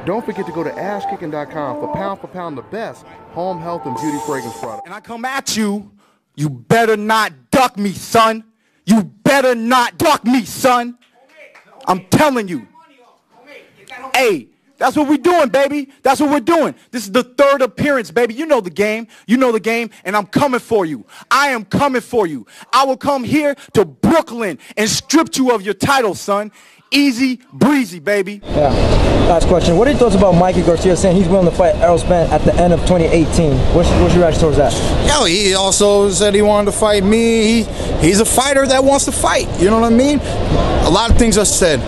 Don't forget to go to ashkicking.com for pound the best home health and beauty fragrance products. And I come at you, you better not duck me, son. You better not duck me, son. I'm telling you. Hey, that's what we're doing, baby. That's what we're doing. This is the third appearance, baby. You know the game. You know the game, and I'm coming for you. I am coming for you. I will come here to Brooklyn and strip you of your title, son. Easy breezy, baby. Yeah. Last question. What are your thoughts about Mikey Garcia saying he's willing to fight Errol Spence at the end of 2018? What's your reaction towards that? Yo, he also said he wanted to fight me. He's a fighter that wants to fight. You know what I mean? A lot of things are said.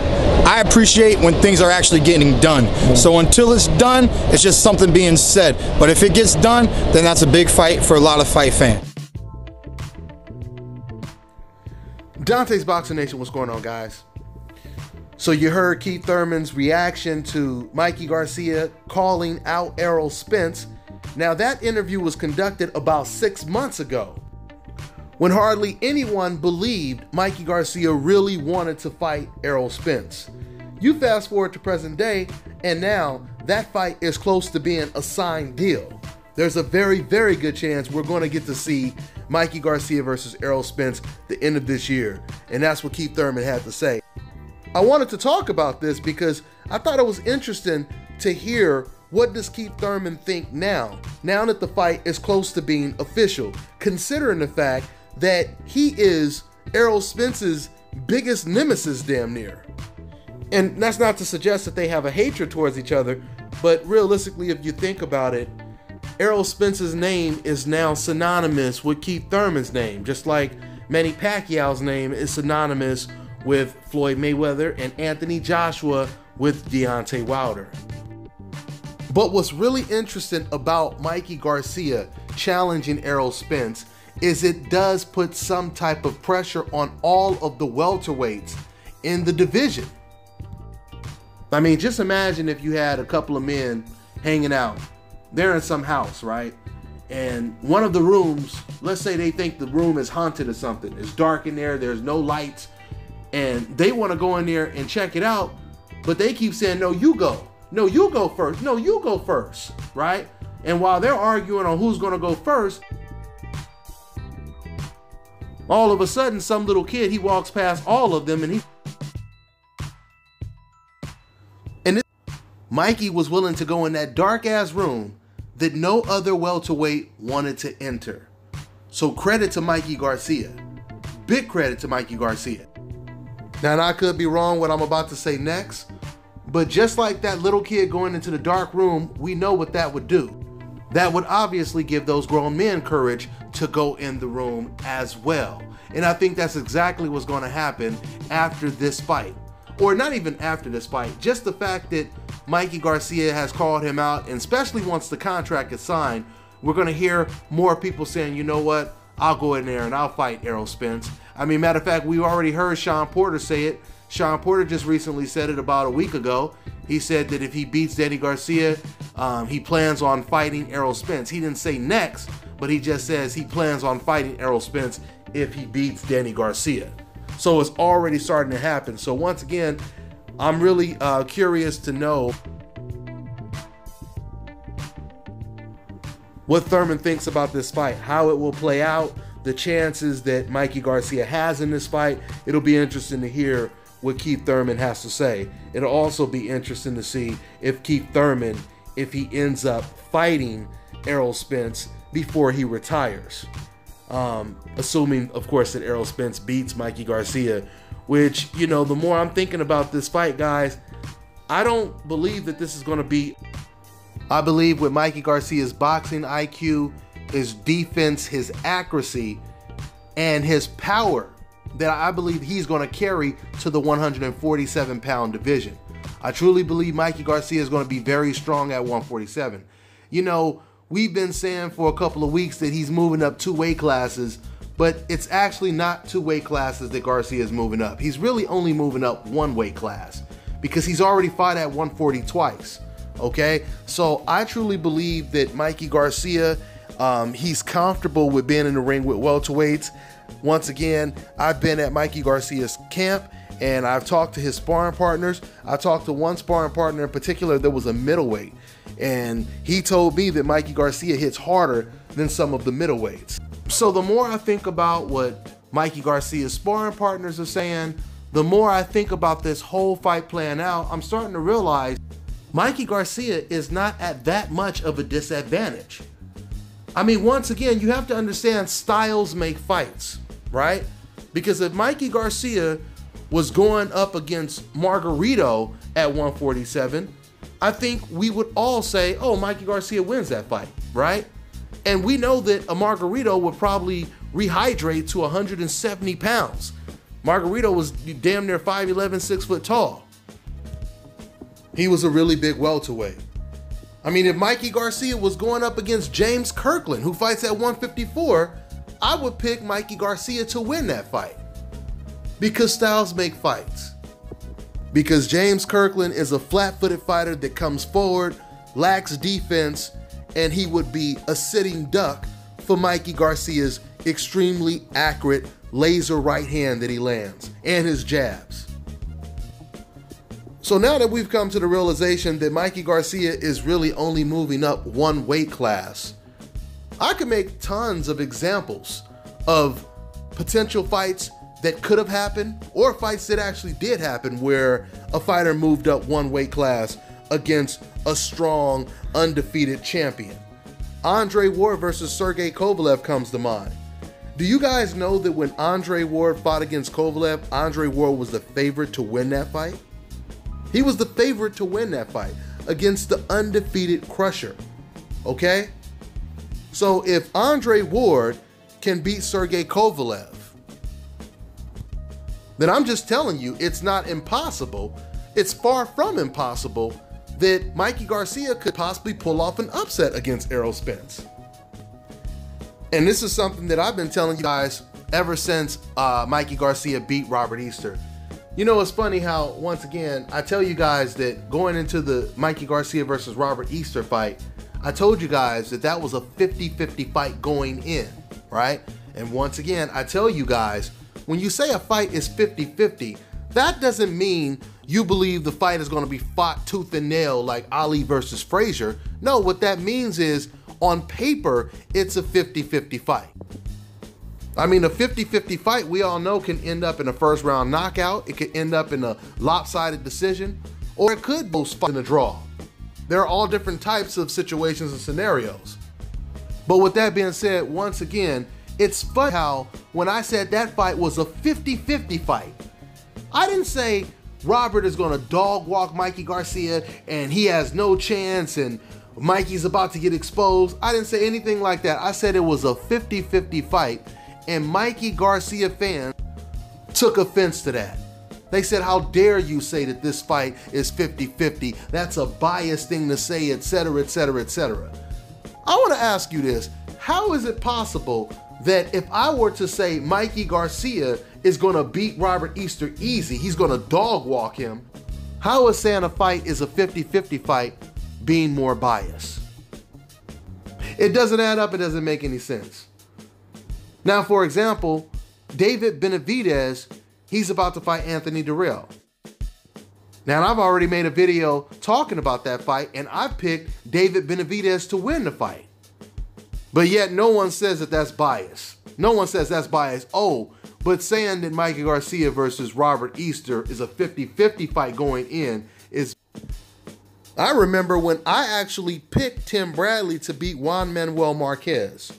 I appreciate when things are actually getting done. So until it's done, it's just something being said. But if it gets done, then that's a big fight for a lot of fight fans. Dante's Boxing Nation, what's going on, guys? So you heard Keith Thurman's reaction to Mikey Garcia calling out Errol Spence. Now that interview was conducted about 6 months ago, when hardly anyone believed Mikey Garcia really wanted to fight Errol Spence. You fast forward to present day, and now that fight is close to being a signed deal. There's a very, very good chance we're going to get to see Mikey Garcia versus Errol Spence the end of this year, and that's what Keith Thurman had to say. I wanted to talk about this because I thought it was interesting to hear what does Keith Thurman think now that the fight is close to being official, considering the fact that he is Errol Spence's biggest nemesis damn near. And that's not to suggest that they have a hatred towards each other, but realistically, if you think about it, Errol Spence's name is now synonymous with Keith Thurman's name, just like Manny Pacquiao's name is synonymous with Floyd Mayweather and Anthony Joshua with Deontay Wilder. But what's really interesting about Mikey Garcia challenging Errol Spence is it does put some type of pressure on all of the welterweights in the division. I mean, just imagine if you had a couple of men hanging out. They're in some house, right? And one of the rooms, let's say they think the room is haunted or something. It's dark in there, there's no lights, and they want to go in there and check it out, but they keep saying, no, you go. No, you go first. No, you go first, right? And while they're arguing on who's going to go first, all of a sudden, some little kid, he walks past all of them, and Mikey was willing to go in that dark-ass room that no other welterweight wanted to enter. So credit to Mikey Garcia. Big credit to Mikey Garcia. Now, I could be wrong what I'm about to say next, but just like that little kid going into the dark room, we know what that would do. That would obviously give those grown men courage to go in the room as well. And I think that's exactly what's going to happen after this fight. Or not even after this fight, just the fact that Mikey Garcia has called him out, and especially once the contract is signed, we're going to hear more people saying, you know what, I'll go in there and I'll fight Errol Spence. I mean, matter of fact, we already heard Sean Porter say it. Sean Porter just recently said it about a week ago. He said that if he beats Danny Garcia, he plans on fighting Errol Spence. He didn't say next, but he just says he plans on fighting Errol Spence if he beats Danny Garcia. So it's already starting to happen. So once again, I'm really curious to know what Thurman thinks about this fight, how it will play out, the chances that Mikey Garcia has in this fight. It'll be interesting to hear what Keith Thurman has to say. It'll also be interesting to see if Keith Thurman, if he ends up fighting Errol Spence before he retires. Assuming, of course, that Errol Spence beats Mikey Garcia, which, you know, the more I'm thinking about this fight, guys, I don't believe that this is going to be... I believe with Mikey Garcia's boxing IQ, his defense, his accuracy, and his power, that I believe he's going to carry to the 147-pound division. I truly believe Mikey Garcia is going to be very strong at 147. You know, we've been saying for a couple of weeks that he's moving up 2 weight classes, but it's actually not 2 weight classes that Garcia is moving up. He's really only moving up 1 weight class because he's already fought at 140 twice. Okay, so I truly believe that Mikey Garcia, he's comfortable with being in the ring with welterweights. Once again, I've been at Mikey Garcia's camp, And I've talked to his sparring partners. I talked to one sparring partner in particular that was a middleweight. And he told me that Mikey Garcia hits harder than some of the middleweights. So the more I think about what Mikey Garcia's sparring partners are saying, the more I think about this whole fight playing out, I'm starting to realize Mikey Garcia is not at that much of a disadvantage. I mean, once again, you have to understand styles make fights, right? Because if Mikey Garcia was going up against Margarito at 147, I think we would all say, oh, Mikey Garcia wins that fight, right? And we know that a Margarito would probably rehydrate to 170 pounds. Margarito was damn near 5'11", 6 foot tall. He was a really big welterweight. I mean, if Mikey Garcia was going up against James Kirkland, who fights at 154, I would pick Mikey Garcia to win that fight. Because styles make fights. Because James Kirkland is a flat-footed fighter that comes forward, lacks defense, and he would be a sitting duck for Mikey Garcia's extremely accurate laser right hand that he lands, and his jabs. So now that we've come to the realization that Mikey Garcia is really only moving up one weight class, I could make tons of examples of potential fights that could have happened or fights that actually did happen where a fighter moved up one weight class against a strong, undefeated champion. Andre Ward versus Sergey Kovalev comes to mind. Do you guys know that when Andre Ward fought against Kovalev, Andre Ward was the favorite to win that fight? He was the favorite to win that fight against the undefeated Crusher, okay? So if Andre Ward can beat Sergey Kovalev, then I'm just telling you, it's not impossible. It's far from impossible that Mikey Garcia could possibly pull off an upset against Errol Spence. And this is something that I've been telling you guys ever since Mikey Garcia beat Robert Easter. You know, it's funny how, once again, I tell you guys that going into the Mikey Garcia versus Robert Easter fight, I told you guys that that was a 50-50 fight going in, right? And once again, I tell you guys, when you say a fight is 50-50, that doesn't mean you believe the fight is going to be fought tooth and nail like Ali versus Frazier. No, what that means is, on paper, it's a 50-50 fight. I mean, a 50-50 fight, we all know, can end up in a first round knockout. It could end up in a lopsided decision, or it could both fight in a draw. There are all different types of situations and scenarios. But with that being said, once again, it's funny how when I said that fight was a 50-50 fight, I didn't say Robert is going to dog walk Mikey Garcia and he has no chance and Mikey's about to get exposed. I didn't say anything like that. I said it was a 50-50 fight, and Mikey Garcia fans took offense to that. They said, how dare you say that this fight is 50-50? That's a biased thing to say, etc., etc., etc. I want to ask you this. How is it possible that if I were to say Mikey Garcia is going to beat Robert Easter easy, he's going to dog walk him, how is saying a fight is a 50-50 fight being more biased? It doesn't add up. It doesn't make any sense. Now, for example, David Benavidez, he's about to fight Anthony Durrell. Now, I've already made a video talking about that fight, and I picked David Benavidez to win the fight. But yet no one says that that's bias. No one says that's bias. Oh, but saying that Mikey Garcia versus Robert Easter is a 50-50 fight going in is... I remember when I actually picked Tim Bradley to beat Juan Manuel Marquez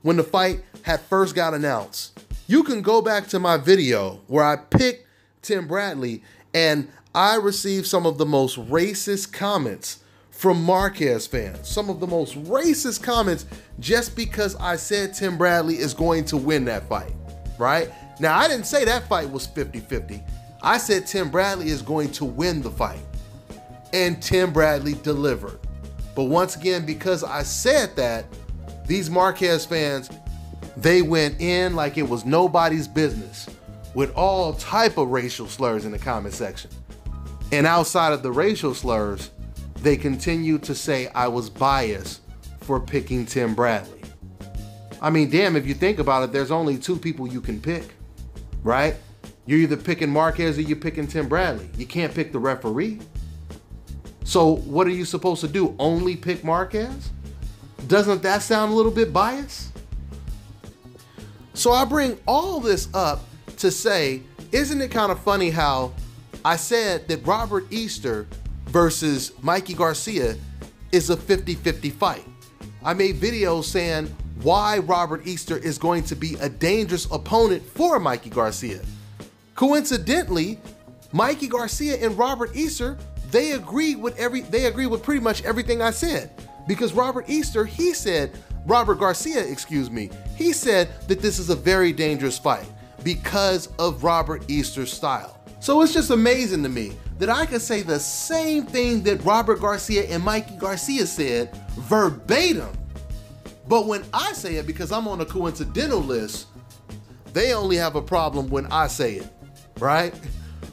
when the fight had first got announced. You can go back to my video where I picked Tim Bradley, and I received some of the most racist comments from Marquez fans. Some of the most racist comments just because I said Tim Bradley is going to win that fight, right? Now, I didn't say that fight was 50-50. I said Tim Bradley is going to win the fight. And Tim Bradley delivered. But once again, because I said that, these Marquez fans, they went in like it was nobody's business with all type of racial slurs in the comment section. And outside of the racial slurs, they continued to say I was biased for picking Tim Bradley. I mean, damn, if you think about it, there's only two people you can pick, right? You're either picking Marquez or you're picking Tim Bradley. You can't pick the referee. So what are you supposed to do? Only pick Marquez? Doesn't that sound a little bit biased? So I bring all this up to say, isn't it kind of funny how I said that Robert Easter versus Mikey Garcia is a 50-50 fight? I made videos saying why Robert Easter is going to be a dangerous opponent for Mikey Garcia. Coincidentally, Mikey Garcia and Robert Easter, they agree with pretty much everything I said. Because Robert Garcia, he said that this is a very dangerous fight because of Robert Easter's style. So it's just amazing to me that I could say the same thing that Robert Garcia and Mikey Garcia said verbatim. But when I say it, because I'm on a coincidental list, they only have a problem when I say it, right?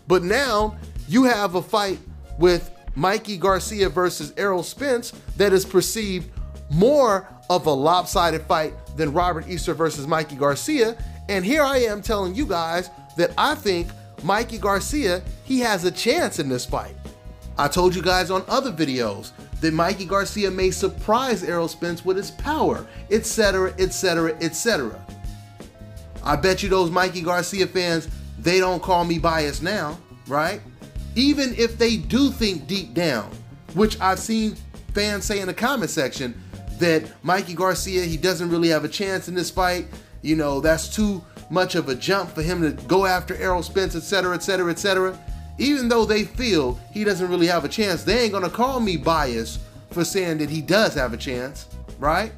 But now you have a fight with Mikey Garcia versus Errol Spence that is perceived more of a lopsided fight than Robert Easter versus Mikey Garcia. And here I am telling you guys that I think Mikey Garcia, he has a chance in this fight. I told you guys on other videos that Mikey Garcia may surprise Errol Spence with his power, etc., etc., etc. I bet you those Mikey Garcia fans, they don't call me biased now, right? Even if they do think deep down, which I've seen fans say in the comment section, that Mikey Garcia, he doesn't really have a chance in this fight. You know, that's too much of a jump for him to go after Errol Spence, etc., etc., etc. Even though they feel he doesn't really have a chance, they ain't gonna call me biased for saying that he does have a chance, right?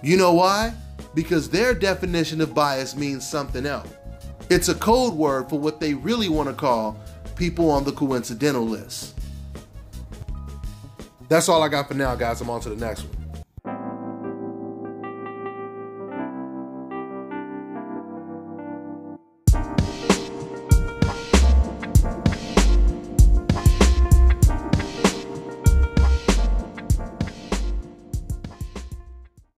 You know why? Because their definition of bias means something else. It's a code word for what they really want to call people on the coincidental list. That's all I got for now, guys. I'm on to the next one.